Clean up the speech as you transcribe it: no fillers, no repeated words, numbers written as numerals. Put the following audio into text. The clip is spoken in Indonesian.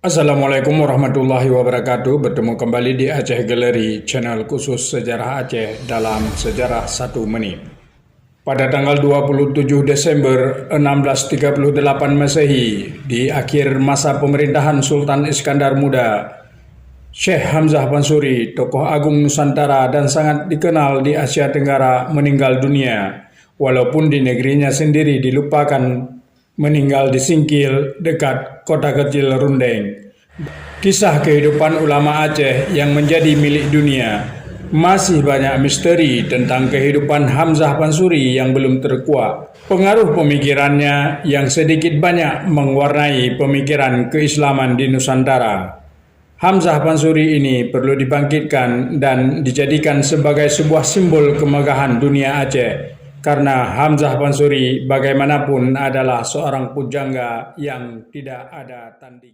Assalamualaikum warahmatullahi wabarakatuh. Bertemu kembali di Aceh Gallery, channel khusus sejarah Aceh dalam sejarah 1 menit. Pada tanggal 27 Desember 1638 Masehi, di akhir masa pemerintahan Sultan Iskandar Muda, Syekh Hamzah Pansuri, tokoh agung Nusantara dan sangat dikenal di Asia Tenggara, meninggal dunia, walaupun di negerinya sendiri dilupakan, meninggal di Singkil dekat kota kecil Rundeng. Kisah kehidupan ulama Aceh yang menjadi milik dunia. Masih banyak misteri tentang kehidupan Hamzah Pansuri yang belum terkuak. Pengaruh pemikirannya yang sedikit banyak mewarnai pemikiran keislaman di Nusantara. Hamzah Pansuri ini perlu dibangkitkan dan dijadikan sebagai sebuah simbol kemegahan dunia Aceh. Karena Hamzah Pansuri bagaimanapun adalah seorang pujangga yang tidak ada tanding.